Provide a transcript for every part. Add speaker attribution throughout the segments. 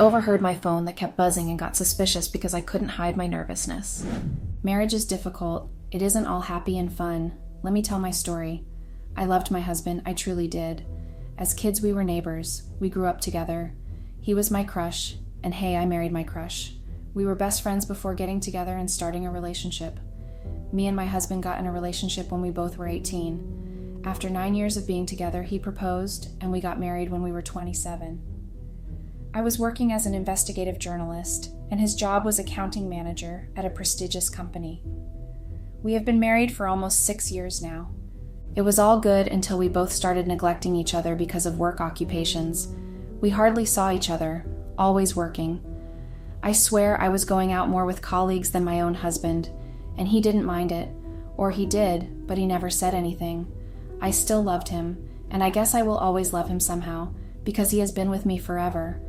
Speaker 1: overheard my phone that kept buzzing and got suspicious because I couldn't hide my nervousness. Marriage is difficult. It isn't all happy and fun. Let me tell my story. I loved my husband, I truly did. As kids, we were neighbors. We grew up together. He was my crush, and hey, I married my crush. We were best friends before getting together and starting a relationship. Me and my husband got in a relationship when we both were 18. After 9 years of being together, he proposed, and we got married when we were 27. I was working as an investigative journalist, and his job was accounting manager at a prestigious company. We have been married for almost 6 years now. It was all good until we both started neglecting each other because of work occupations. We hardly saw each other, always working. I swear I was going out more with colleagues than my own husband, and he didn't mind it. Or he did, but he never said anything. I still loved him, and I guess I will always love him somehow, because he has been with me forever.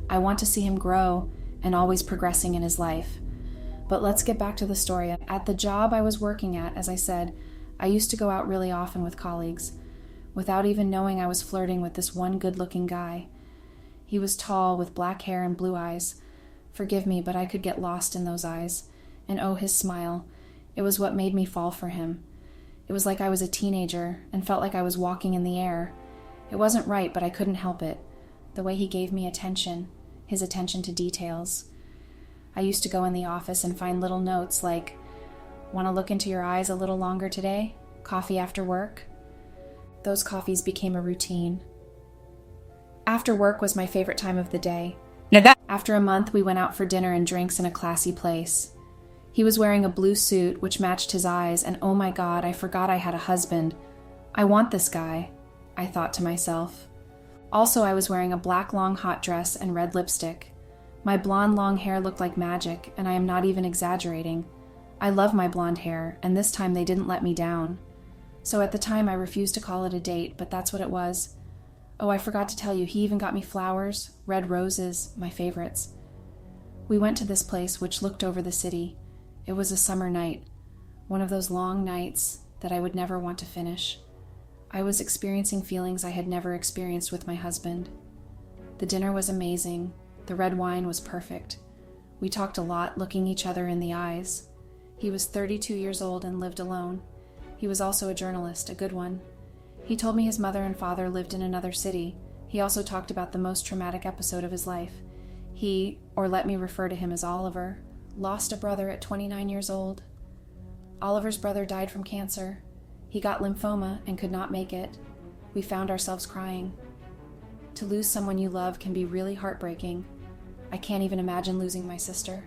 Speaker 1: I want to see him grow and always progressing in his life. But let's get back to the story. At the job I was working at, as I said, I used to go out really often with colleagues, without even knowing I was flirting with this one good-looking guy. He was tall, with black hair and blue eyes. Forgive me, but I could get lost in those eyes. And oh, his smile. It was what made me fall for him. It was like I was a teenager and felt like I was walking in the air. It wasn't right, but I couldn't help it. The way he gave me attention, his attention to details. I used to go in the office and find little notes like, "Want to look into your eyes a little longer today? Coffee after work?" Those coffees became a routine. After work was my favorite time of the day. After a month, we went out for dinner and drinks in a classy place. He was wearing a blue suit, which matched his eyes, and oh my God, I forgot I had a husband. I want this guy, I thought to myself. Also, I was wearing a black long hot dress and red lipstick. My blonde long hair looked like magic, and I am not even exaggerating. I love my blonde hair, and this time they didn't let me down. So at the time, I refused to call it a date, but that's what it was. Oh, I forgot to tell you, he even got me flowers, red roses, my favorites. We went to this place which looked over the city. It was a summer night, one of those long nights that I would never want to finish. I was experiencing feelings I had never experienced with my husband. The dinner was amazing. The red wine was perfect. We talked a lot, looking each other in the eyes. He was 32 years old and lived alone. He was also a journalist, a good one. He told me his mother and father lived in another city. He also talked about the most traumatic episode of his life. He, or let me refer to him as Oliver, lost a brother at 29 years old. Oliver's brother died from cancer. He got lymphoma and could not make it. We found ourselves crying. To lose someone you love can be really heartbreaking. I can't even imagine losing my sister.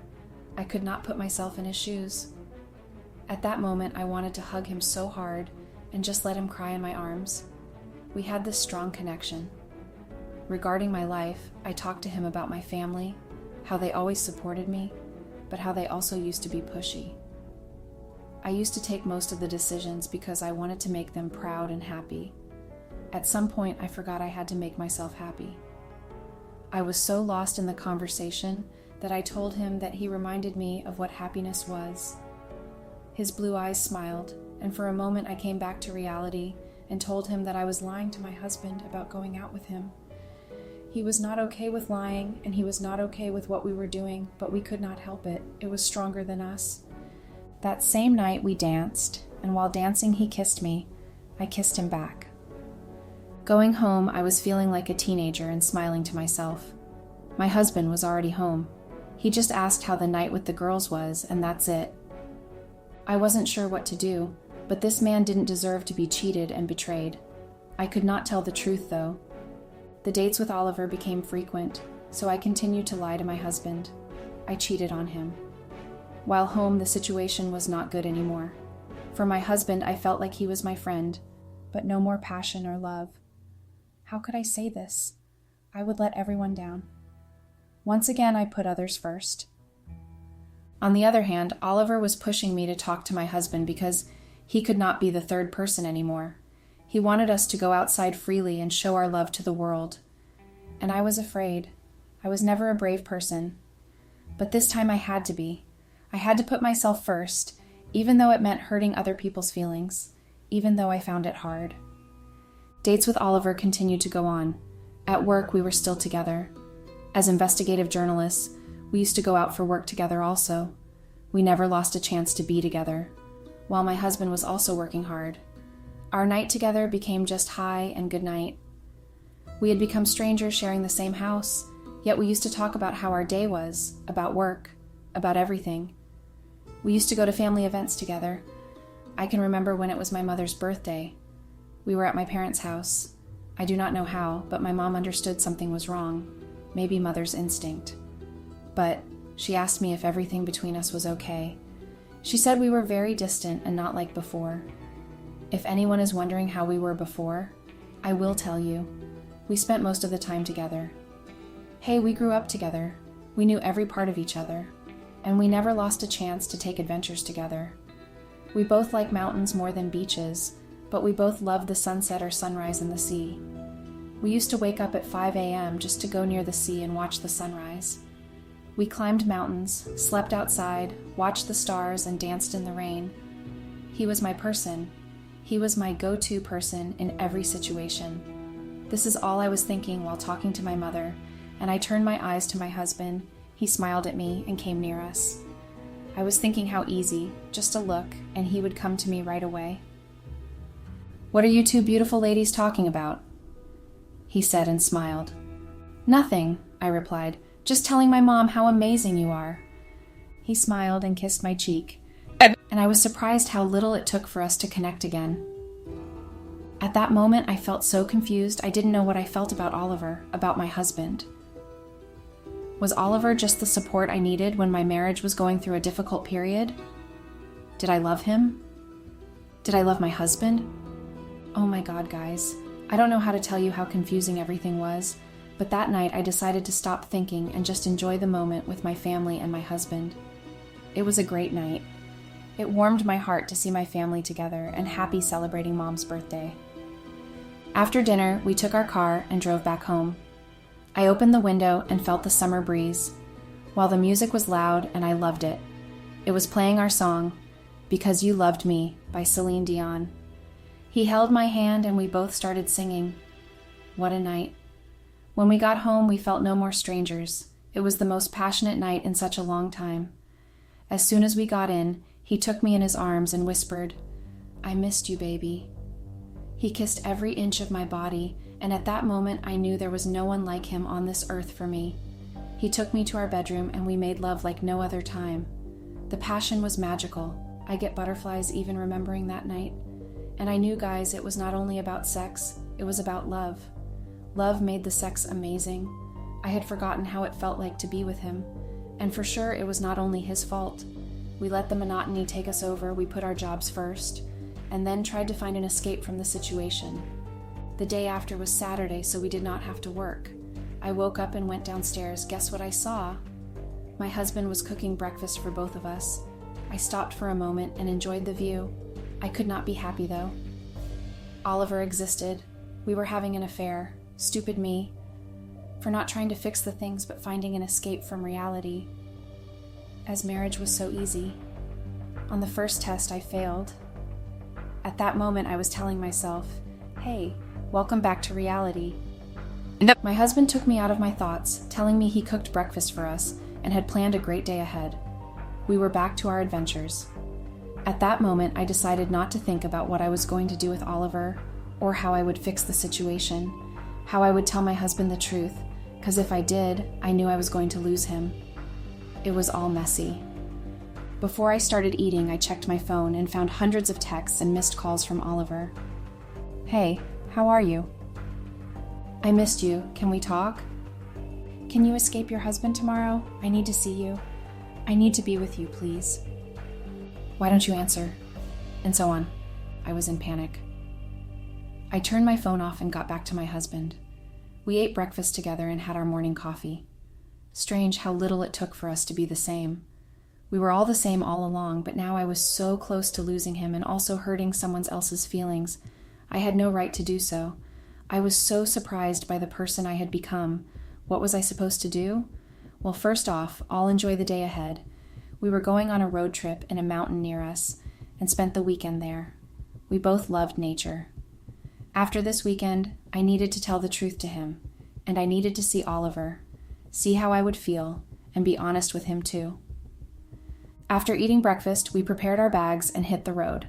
Speaker 1: I could not put myself in his shoes. At that moment, I wanted to hug him so hard and just let him cry in my arms. We had this strong connection. Regarding my life, I talked to him about my family, how they always supported me, but how they also used to be pushy. I used to take most of the decisions because I wanted to make them proud and happy. At some point, I forgot I had to make myself happy. I was so lost in the conversation that I told him that he reminded me of what happiness was. His blue eyes smiled, and for a moment I came back to reality and told him that I was lying to my husband about going out with him. He was not okay with lying, and he was not okay with what we were doing, but we could not help it. It was stronger than us. That same night we danced, and while dancing he kissed me. I kissed him back. Going home, I was feeling like a teenager and smiling to myself. My husband was already home. He just asked how the night with the girls was, and that's it. I wasn't sure what to do, but this man didn't deserve to be cheated and betrayed. I could not tell the truth, though. The dates with Oliver became frequent, so I continued to lie to my husband. I cheated on him. While home, the situation was not good anymore. For my husband, I felt like he was my friend, but no more passion or love. How could I say this? I would let everyone down. Once again, I put others first. On the other hand, Oliver was pushing me to talk to my husband because he could not be the third person anymore. He wanted us to go outside freely and show our love to the world. And I was afraid. I was never a brave person. But this time I had to be. I had to put myself first, even though it meant hurting other people's feelings, even though I found it hard. Dates with Oliver continued to go on. At work, we were still together. As investigative journalists, we used to go out for work together also. We never lost a chance to be together, while my husband was also working hard. Our night together became just hi and good night. We had become strangers sharing the same house, yet we used to talk about how our day was, about work, about everything. We used to go to family events together. I can remember when it was my mother's birthday. We were at my parents' house. I do not know how, but my mom understood something was wrong, maybe mother's instinct. But she asked me if everything between us was okay. She said we were very distant and not like before. If anyone is wondering how we were before, I will tell you. We spent most of the time together. Hey, we grew up together. We knew every part of each other, and we never lost a chance to take adventures together. We both like mountains more than beaches, but we both loved the sunset or sunrise in the sea. We used to wake up at 5 a.m. just to go near the sea and watch the sunrise. We climbed mountains, slept outside, watched the stars, and danced in the rain. He was my person. He was my go-to person in every situation. This is all I was thinking while talking to my mother, and I turned my eyes to my husband. He smiled at me and came near us. I was thinking how easy, just a look, and he would come to me right away. "What are you two beautiful ladies talking about?" he said and smiled. "Nothing," I replied. "Just telling my mom how amazing you are." He smiled and kissed my cheek, and I was surprised how little it took for us to connect again. At that moment, I felt so confused I didn't know what I felt about Oliver, about my husband. Was Oliver just the support I needed when my marriage was going through a difficult period? Did I love him? Did I love my husband? Oh my God, guys. I don't know how to tell you how confusing everything was, but that night I decided to stop thinking and just enjoy the moment with my family and my husband. It was a great night. It warmed my heart to see my family together and happy celebrating Mom's birthday. After dinner, we took our car and drove back home. I opened the window and felt the summer breeze, while the music was loud and I loved it. It was playing our song, "Because You Loved Me" by Celine Dion. He held my hand and we both started singing. What a night. When we got home, we felt no more strangers. It was the most passionate night in such a long time. As soon as we got in, he took me in his arms and whispered, "I missed you, baby." He kissed every inch of my body, and at that moment I knew there was no one like him on this earth for me. He took me to our bedroom and we made love like no other time. The passion was magical. I get butterflies even remembering that night. And I knew, guys, it was not only about sex, it was about love. Love made the sex amazing. I had forgotten how it felt like to be with him. And for sure, it was not only his fault. We let the monotony take us over, we put our jobs first, and then tried to find an escape from the situation. The day after was Saturday, so we did not have to work. I woke up and went downstairs. Guess what I saw? My husband was cooking breakfast for both of us. I stopped for a moment and enjoyed the view. I could not be happy, though. Oliver existed. We were having an affair. Stupid me. For not trying to fix the things but finding an escape from reality. As marriage was so easy. On the first test, I failed. At that moment, I was telling myself, "Hey, welcome back to reality."
Speaker 2: Nope.
Speaker 1: My husband took me out of my thoughts, telling me he cooked breakfast for us and had planned a great day ahead. We were back to our adventures. At that moment, I decided not to think about what I was going to do with Oliver or how I would fix the situation, how I would tell my husband the truth, because if I did, I knew I was going to lose him. It was all messy. Before I started eating, I checked my phone and found hundreds of texts and missed calls from Oliver. "Hey, how are you? I missed you. Can we talk? Can you escape your husband tomorrow? I need to see you. I need to be with you, please. Why don't you answer?" And so on. I was in panic. I turned my phone off and got back to my husband. We ate breakfast together and had our morning coffee. Strange how little it took for us to be the same. We were all the same all along, but now I was so close to losing him and also hurting someone else's feelings. I had no right to do so. I was so surprised by the person I had become. What was I supposed to do? Well, first off, I'll enjoy the day ahead. We were going on a road trip in a mountain near us and spent the weekend there. We both loved nature. After this weekend, I needed to tell the truth to him, and I needed to see Oliver. see how I would feel, and be honest with him too. After eating breakfast, we prepared our bags and hit the road.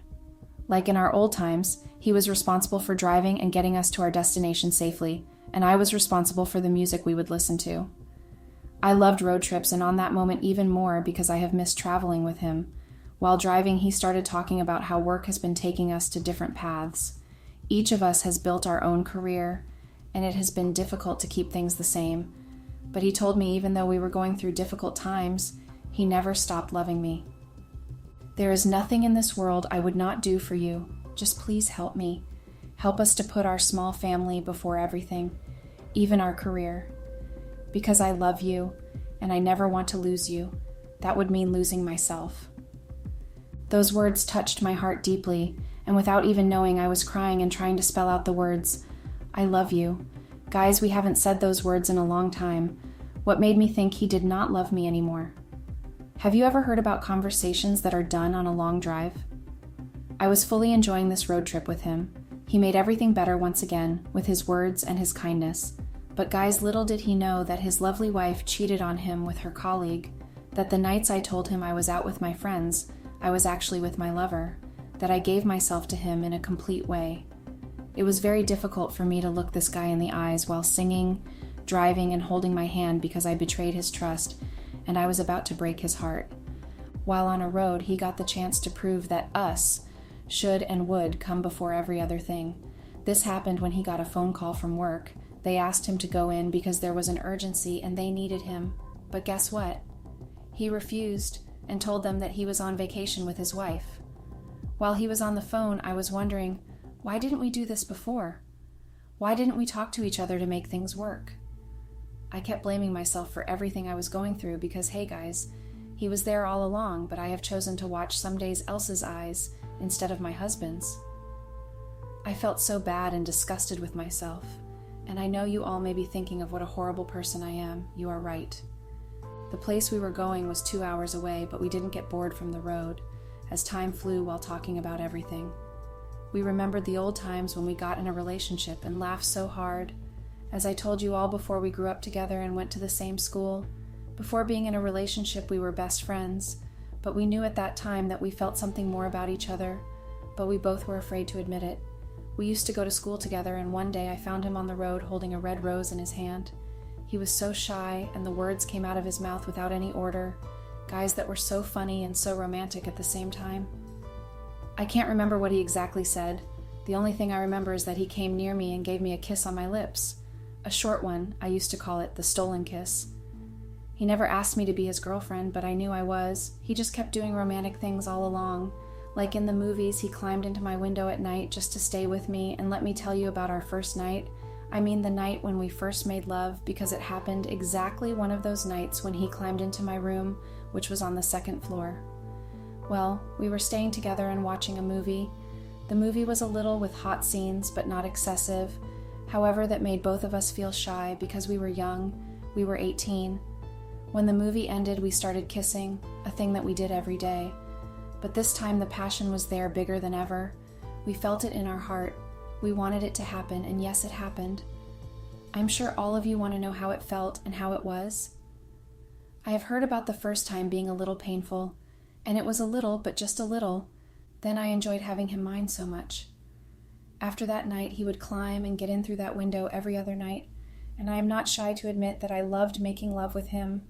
Speaker 1: Like in our old times, he was responsible for driving and getting us to our destination safely, and I was responsible for the music we would listen to. I loved road trips, and on that moment even more because I have missed traveling with him. While driving, he started talking about how work has been taking us to different paths. Each of us has built our own career, and it has been difficult to keep things the same. But he told me even though we were going through difficult times, he never stopped loving me. There is nothing in this world I would not do for you. Just please help me. Help us to put our small family before everything, even our career. Because I love you, and I never want to lose you. That would mean losing myself. Those words touched my heart deeply, and without even knowing, I was crying and trying to spell out the words, I love you. Guys, we haven't said those words in a long time. What made me think he did not love me anymore? Have you ever heard about conversations that are done on a long drive? I was fully enjoying this road trip with him. He made everything better once again, with his words and his kindness. But guys, little did he know that his lovely wife cheated on him with her colleague, that the nights I told him I was out with my friends, I was actually with my lover, that I gave myself to him in a complete way. It was very difficult for me to look this guy in the eyes while singing, driving, and holding my hand because I betrayed his trust, and I was about to break his heart. While on a road, he got the chance to prove that us should and would come before every other thing. This happened when he got a phone call from work. They asked him to go in because there was an urgency and they needed him. But guess what? He refused and told them that he was on vacation with his wife. While he was on the phone, I was wondering, why didn't we do this before? Why didn't we talk to each other to make things work? I kept blaming myself for everything I was going through because, hey guys, he was there all along, but I have chosen to watch some days Elsa's eyes instead of my husband's. I felt so bad and disgusted with myself, and I know you all may be thinking of what a horrible person I am. You are right. The place we were going was 2 hours away, but we didn't get bored from the road, as time flew while talking about everything. We remembered the old times when we got in a relationship and laughed so hard. As I told you all before, we grew up together and went to the same school. Before being in a relationship, we were best friends, but we knew at that time that we felt something more about each other, but we both were afraid to admit it. We used to go to school together, and one day I found him on the road holding a red rose in his hand. He was so shy, and the words came out of his mouth without any order, guys that were so funny and so romantic at the same time. I can't remember what he exactly said. The only thing I remember is that he came near me and gave me a kiss on my lips. A short one. I used to call it the stolen kiss. He never asked me to be his girlfriend, but I knew I was. He just kept doing romantic things all along. Like in the movies, he climbed into my window at night just to stay with me and let me tell you about our first night. I mean the night when we first made love, because it happened exactly one of those nights when he climbed into my room, which was on the second floor. Well, we were staying together and watching a movie. The movie was a little with hot scenes, but not excessive. However, that made both of us feel shy because we were young. We were 18. When the movie ended, we started kissing, a thing that we did every day. But this time the passion was there, bigger than ever. We felt it in our heart. We wanted it to happen, and yes, it happened. I'm sure all of you want to know how it felt and how it was. I have heard about the first time being a little painful, and it was a little, but just a little. Then I enjoyed having him mine so much. After that night, he would climb and get in through that window every other night, and I am not shy to admit that I loved making love with him.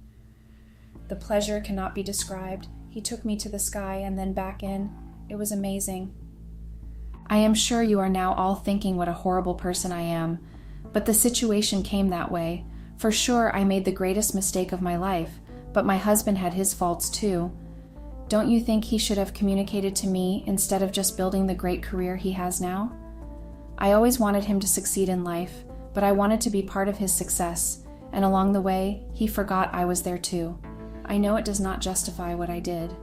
Speaker 1: The pleasure cannot be described. He took me to the sky and then back in. It was amazing. I am sure you are now all thinking what a horrible person I am, but the situation came that way. For sure, I made the greatest mistake of my life, but my husband had his faults too. Don't you think he should have communicated to me instead of just building the great career he has now? I always wanted him to succeed in life, but I wanted to be part of his success, and along the way, he forgot I was there too. I know it does not justify what I did.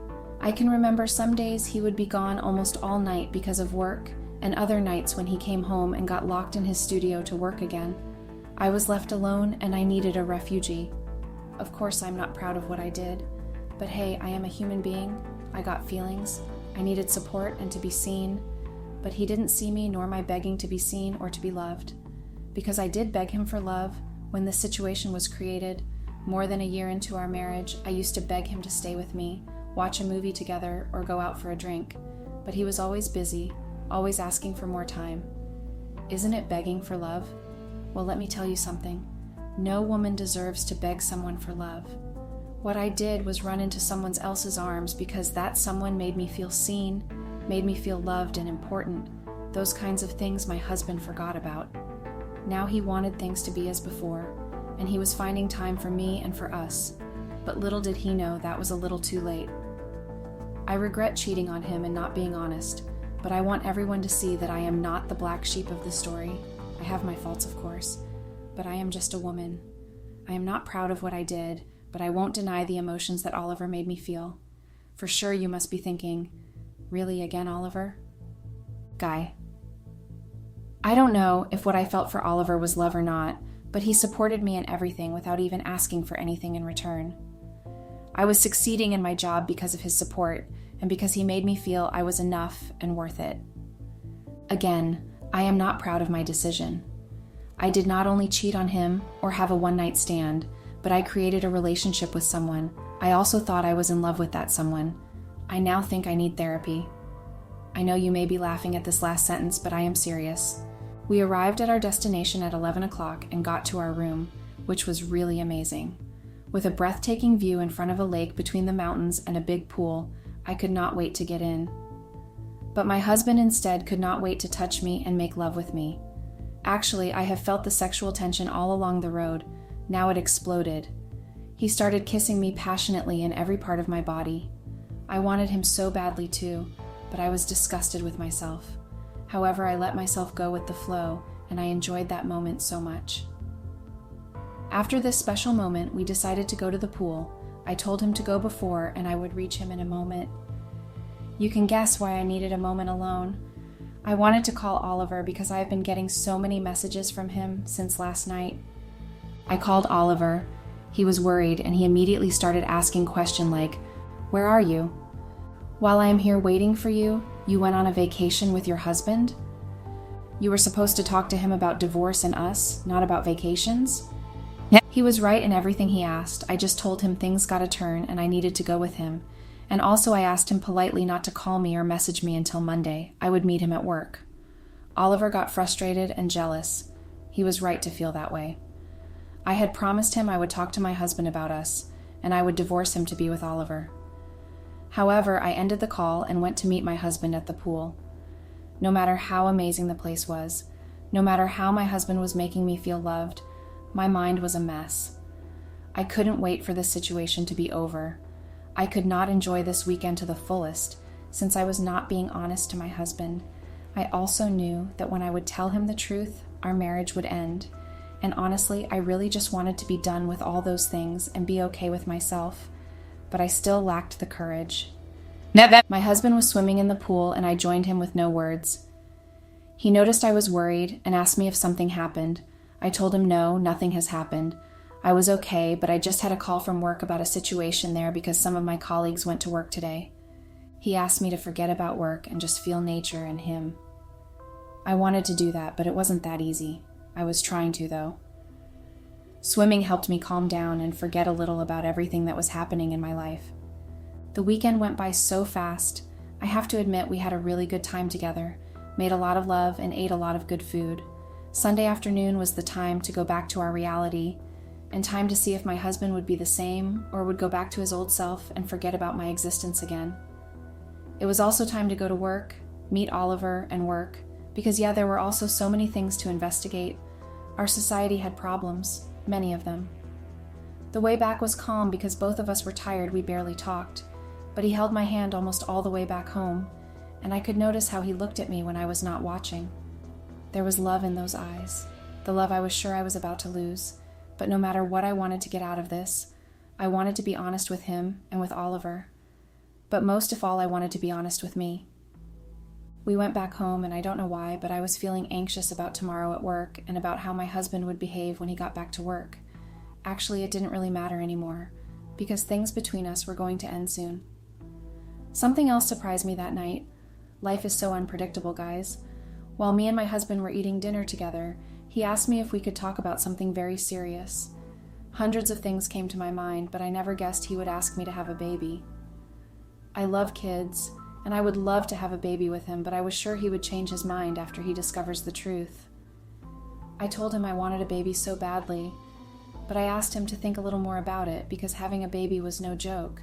Speaker 1: I can remember some days he would be gone almost all night because of work, and other nights when he came home and got locked in his studio to work again. I was left alone and I needed a refugee. Of course, I'm not proud of what I did, but hey, I am a human being. I got feelings. I needed support and to be seen, but he didn't see me nor my begging to be seen or to be loved. Because I did beg him for love when this situation was created, More than a year into our marriage, I used to beg him to stay with me, watch a movie together, or go out for a drink. But he was always busy, always asking for more time. Isn't it begging for love? Well, let me tell you something. No woman deserves to beg someone for love. What I did was run into someone else's arms because that someone made me feel seen, made me feel loved and important. Those kinds of things my husband forgot about. Now he wanted things to be as before, and he was finding time for me and for us. But little did he know that was a little too late. I regret cheating on him and not being honest, but I want everyone to see that I am not the black sheep of the story. I have my faults, of course, but I am just a woman. I am not proud of what I did, but I won't deny the emotions that Oliver made me feel. For sure you must be thinking, really again, Oliver? Guy. I don't know if what I felt for Oliver was love or not, but he supported me in everything without even asking for anything in return. I was succeeding in my job because of his support and because he made me feel I was enough and worth it. Again, I am not proud of my decision. I did not only cheat on him or have a one-night stand, but I created a relationship with someone. I also thought I was in love with that someone. I now think I need therapy. I know you may be laughing at this last sentence, but I am serious. We arrived at our destination at 11 o'clock and got to our room, which was really amazing. With a breathtaking view in front of a lake between the mountains and a big pool, I could not wait to get in. But my husband instead could not wait to touch me and make love with me. Actually, I have felt the sexual tension all along the road. Now it exploded. He started kissing me passionately in every part of my body. I wanted him so badly too, but I was disgusted with myself. However, I let myself go with the flow, and I enjoyed that moment so much. After this special moment, we decided to go to the pool. I told him to go before, and I would reach him in a moment. You can guess why I needed a moment alone. I wanted to call Oliver because I have been getting so many messages from him since last night. I called Oliver. He was worried, and he immediately started asking questions like, "Where are you? While I am here waiting for you, you went on a vacation with your husband? You were supposed to talk to him about divorce and us, not about vacations?" He was right in everything he asked. I just told him things got a turn and I needed to go with him. And also I asked him politely not to call me or message me until Monday. I would meet him at work. Oliver got frustrated and jealous. He was right to feel that way. I had promised him I would talk to my husband about us, and I would divorce him to be with Oliver. However, I ended the call and went to meet my husband at the pool. No matter how amazing the place was, no matter how my husband was making me feel loved, my mind was a mess. I couldn't wait for this situation to be over. I could not enjoy this weekend to the fullest, since I was not being honest to my husband. I also knew that when I would tell him the truth, our marriage would end. And honestly, I really just wanted to be done with all those things and be okay with myself. But I still lacked the courage. My husband was swimming in the pool and I joined him with no words. He noticed I was worried and asked me if something happened. I told him no, nothing has happened. I was okay, but I just had a call from work about a situation there because some of my colleagues went to work today. He asked me to forget about work and just feel nature and him. I wanted to do that, but it wasn't that easy. I was trying to, though. Swimming helped me calm down and forget a little about everything that was happening in my life. The weekend went by so fast. I have to admit we had a really good time together, made a lot of love, and ate a lot of good food. Sunday afternoon was the time to go back to our reality, and time to see if my husband would be the same or would go back to his old self and forget about my existence again. It was also time to go to work, meet Oliver, and work, because there were also so many things to investigate. Our society had problems, many of them. The way back was calm because both of us were tired. We barely talked, but he held my hand almost all the way back home, and I could notice how he looked at me when I was not watching. There was love in those eyes, the love I was sure I was about to lose, but no matter what I wanted to get out of this, I wanted to be honest with him and with Oliver. But most of all, I wanted to be honest with me. We went back home, and I don't know why, but I was feeling anxious about tomorrow at work and about how my husband would behave when he got back to work. Actually, it didn't really matter anymore, because things between us were going to end soon. Something else surprised me that night. Life is so unpredictable, guys. While me and my husband were eating dinner together, he asked me if we could talk about something very serious. Hundreds of things came to my mind, but I never guessed he would ask me to have a baby. I love kids, and I would love to have a baby with him, but I was sure he would change his mind after he discovers the truth. I told him I wanted a baby so badly, but I asked him to think a little more about it because having a baby was no joke.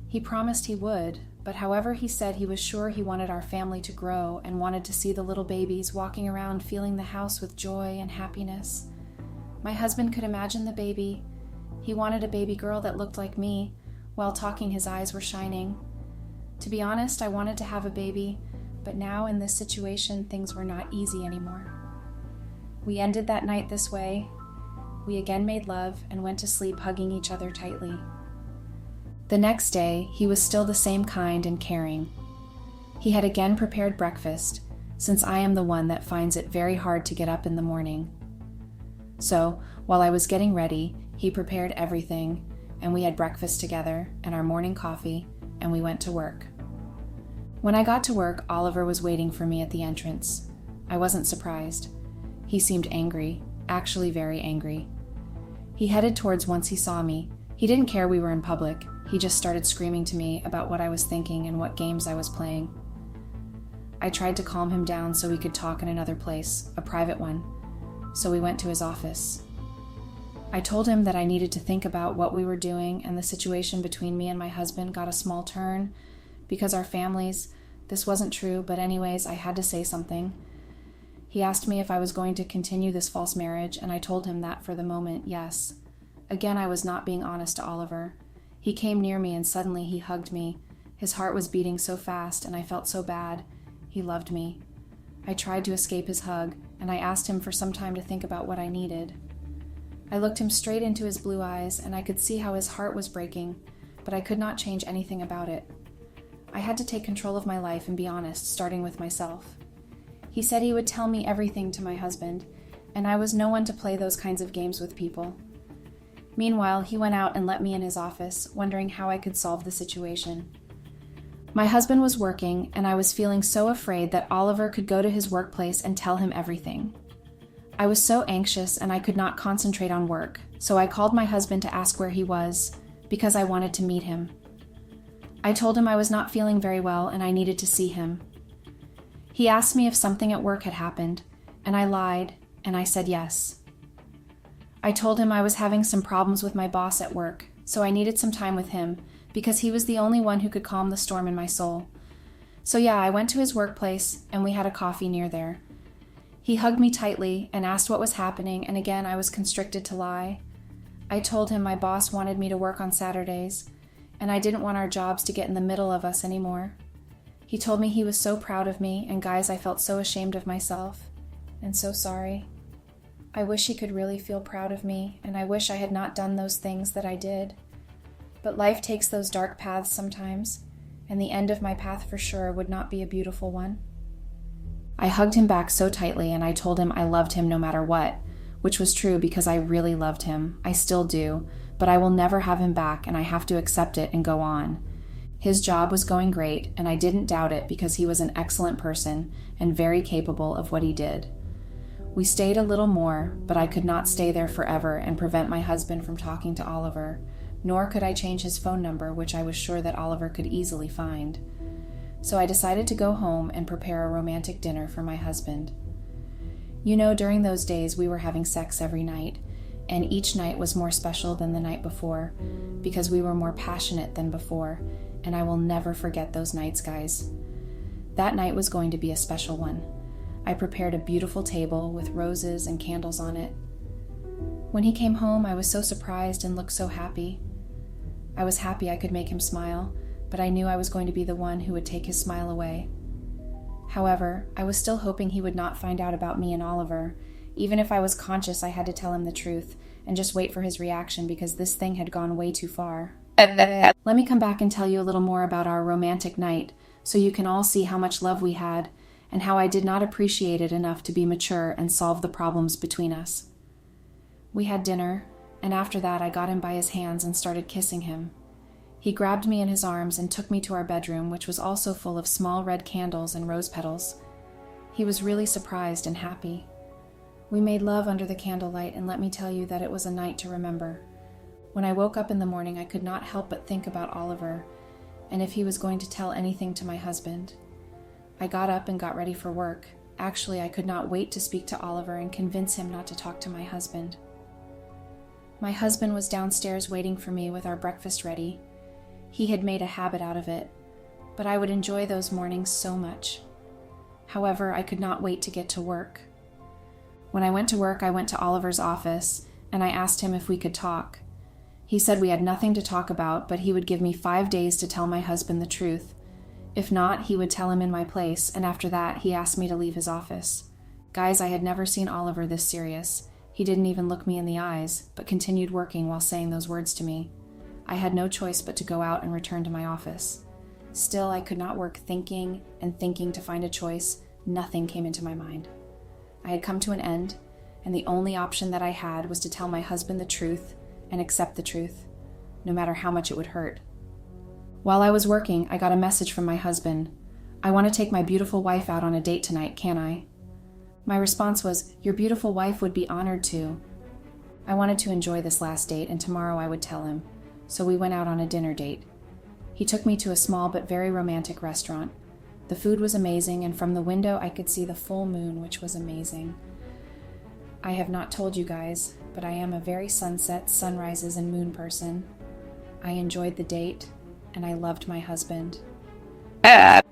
Speaker 1: He promised he would, but however he said he was sure he wanted our family to grow and wanted to see the little babies walking around filling the house with joy and happiness. My husband could imagine the baby. He wanted a baby girl that looked like me. While talking, his eyes were shining. To be honest, I wanted to have a baby, but now in this situation, things were not easy anymore. We ended that night this way. We again made love and went to sleep hugging each other tightly. The next day, he was still the same kind and caring. He had again prepared breakfast, since I am the one that finds it very hard to get up in the morning. So, while I was getting ready, he prepared everything, and we had breakfast together and our morning coffee, and we went to work. When I got to work, Oliver was waiting for me at the entrance. I wasn't surprised. He seemed angry, actually very angry. He headed towards once he saw me. He didn't care we were in public. He just started screaming to me about what I was thinking and what games I was playing. I tried to calm him down so we could talk in another place, a private one. So we went to his office. I told him that I needed to think about what we were doing, and the situation between me and my husband got a small turn because our families, this wasn't true, but anyways, I had to say something. He asked me if I was going to continue this false marriage, and I told him that for the moment, yes. Again, I was not being honest to Oliver. He came near me and suddenly he hugged me. His heart was beating so fast and I felt so bad. He loved me. I tried to escape his hug, and I asked him for some time to think about what I needed. I looked him straight into his blue eyes, and I could see how his heart was breaking, but I could not change anything about it. I had to take control of my life and be honest, starting with myself. He said he would tell me everything to my husband, and I was no one to play those kinds of games with people. Meanwhile, he went out and let me in his office, wondering how I could solve the situation. My husband was working, and I was feeling so afraid that Oliver could go to his workplace and tell him everything. I was so anxious and I could not concentrate on work, so I called my husband to ask where he was, because I wanted to meet him. I told him I was not feeling very well and I needed to see him. He asked me if something at work had happened, and I lied, and I said yes. I told him I was having some problems with my boss at work, so I needed some time with him, because he was the only one who could calm the storm in my soul. So yeah, I went to his workplace, and we had a coffee near there. He hugged me tightly and asked what was happening, and again I was constricted to lie. I told him my boss wanted me to work on Saturdays, and I didn't want our jobs to get in the middle of us anymore. He told me he was so proud of me, and guys, I felt so ashamed of myself, and so sorry. I wish he could really feel proud of me, and I wish I had not done those things that I did. But life takes those dark paths sometimes, and the end of my path for sure would not be a beautiful one. I hugged him back so tightly, and I told him I loved him no matter what, which was true because I really loved him. I still do, but I will never have him back, and I have to accept it and go on. His job was going great, and I didn't doubt it because he was an excellent person and very capable of what he did. We stayed a little more, but I could not stay there forever and prevent my husband from talking to Oliver, nor could I change his phone number, which I was sure that Oliver could easily find. So I decided to go home and prepare a romantic dinner for my husband. You know, during those days we were having sex every night, and each night was more special than the night before, because we were more passionate than before, and I will never forget those nights, guys. That night was going to be a special one. I prepared a beautiful table with roses and candles on it. When he came home, I was so surprised and looked so happy. I was happy I could make him smile, but I knew I was going to be the one who would take his smile away. However, I was still hoping he would not find out about me and Oliver. Even if I was conscious, I had to tell him the truth and just wait for his reaction because this thing had gone way too far. Let me come back and tell you a little more about our romantic night so you can all see how much love we had and how I did not appreciate it enough to be mature and solve the problems between us. We had dinner, and after that I got him by his hands and started kissing him. He grabbed me in his arms and took me to our bedroom, which was also full of small red candles and rose petals. He was really surprised and happy. We made love under the candlelight, and let me tell you that it was a night to remember. When I woke up in the morning, I could not help but think about Oliver, and if he was going to tell anything to my husband. I got up and got ready for work. Actually, I could not wait to speak to Oliver and convince him not to talk to my husband. My husband was downstairs waiting for me with our breakfast ready. He had made a habit out of it, but I would enjoy those mornings so much. However, I could not wait to get to work. When I went to work, I went to Oliver's office, and I asked him if we could talk. He said we had nothing to talk about, but he would give me 5 days to tell my husband the truth. If not, he would tell him in my place, and after that, he asked me to leave his office. Guys, I had never seen Oliver this serious. He didn't even look me in the eyes, but continued working while saying those words to me. I had no choice but to go out and return to my office. Still, I could not work thinking and thinking to find a choice. Nothing came into my mind. I had come to an end, and the only option that I had was to tell my husband the truth and accept the truth, no matter how much it would hurt. While I was working, I got a message from my husband. "I want to take my beautiful wife out on a date tonight, can I?" My response was, "Your beautiful wife would be honored to." I wanted to enjoy this last date, and tomorrow I would tell him. So we went out on a dinner date. He took me to a small but very romantic restaurant. The food was amazing, and from the window I could see the full moon, which was amazing. I have not told you guys, but I am a very sunsets, sunrises, and moon person. I enjoyed the date, and I loved my husband.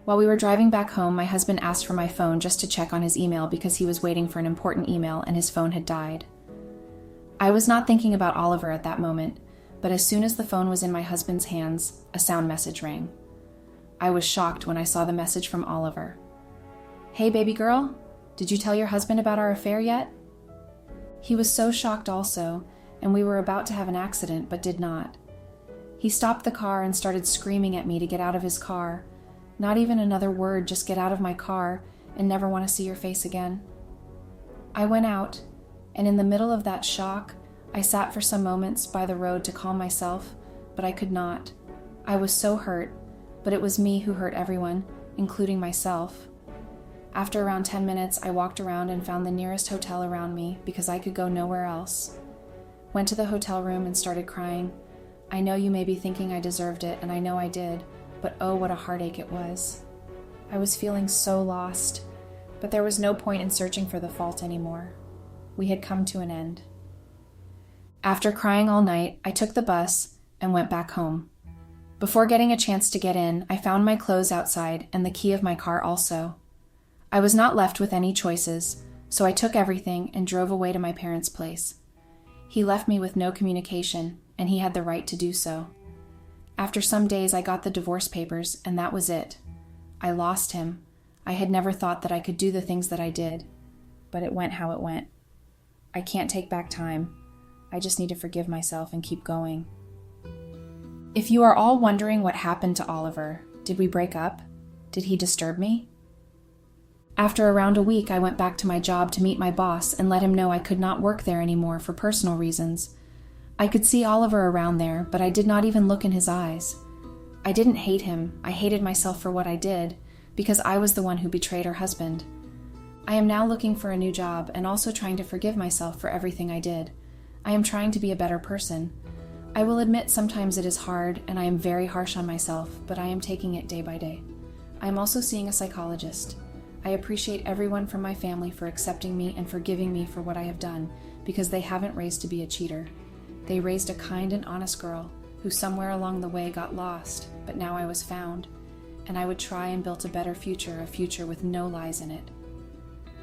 Speaker 1: While we were driving back home, my husband asked for my phone just to check on his email because he was waiting for an important email and his phone had died. I was not thinking about Oliver at that moment, but as soon as the phone was in my husband's hands, a sound message rang. I was shocked when I saw the message from Oliver. "Hey, baby girl, did you tell your husband about our affair yet?" He was so shocked also, and we were about to have an accident, but did not. He stopped the car and started screaming at me to get out of his car. Not even another word, just get out of my car and never want to see your face again. I went out, and in the middle of that shock, I sat for some moments by the road to calm myself, but I could not. I was so hurt, but it was me who hurt everyone, including myself. After around 10 minutes, I walked around and found the nearest hotel around me because I could go nowhere else. Went to the hotel room and started crying. I know you may be thinking I deserved it, and I know I did, but oh, what a heartache it was. I was feeling so lost, but there was no point in searching for the fault anymore. We had come to an end. After crying all night, I took the bus and went back home. Before getting a chance to get in, I found my clothes outside and the key of my car also. I was not left with any choices, so I took everything and drove away to my parents' place. He left me with no communication, and he had the right to do so. After some days, I got the divorce papers, and that was it. I lost him. I had never thought that I could do the things that I did, but it went how it went. I can't take back time. I just need to forgive myself and keep going. If you are all wondering what happened to Oliver, did we break up? Did he disturb me? After around a week, I went back to my job to meet my boss and let him know I could not work there anymore for personal reasons. I could see Oliver around there, but I did not even look in his eyes. I didn't hate him. I hated myself for what I did, because I was the one who betrayed her husband. I am now looking for a new job and also trying to forgive myself for everything I did. I am trying to be a better person. I will admit sometimes it is hard and I am very harsh on myself, but I am taking it day by day. I am also seeing a psychologist. I appreciate everyone from my family for accepting me and forgiving me for what I have done, because they haven't raised to be a cheater. They raised a kind and honest girl who somewhere along the way got lost, but now I was found, and I would try and build a better future, a future with no lies in it.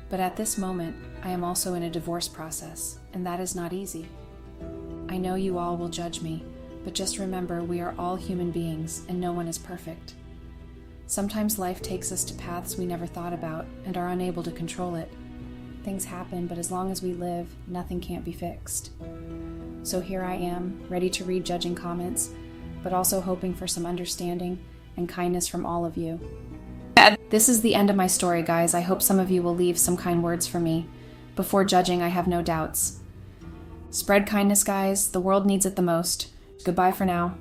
Speaker 1: But at this moment, I am also in a divorce process, and that is not easy. I know you all will judge me, but just remember we are all human beings and no one is perfect. Sometimes life takes us to paths we never thought about and are unable to control it. Things happen, but as long as we live, nothing can't be fixed. So here I am, ready to read judging comments, but also hoping for some understanding and kindness from all of you. This is the end of my story, guys. I hope some of you will leave some kind words for me. Before judging, I have no doubts. Spread kindness, guys. The world needs it the most. Goodbye for now.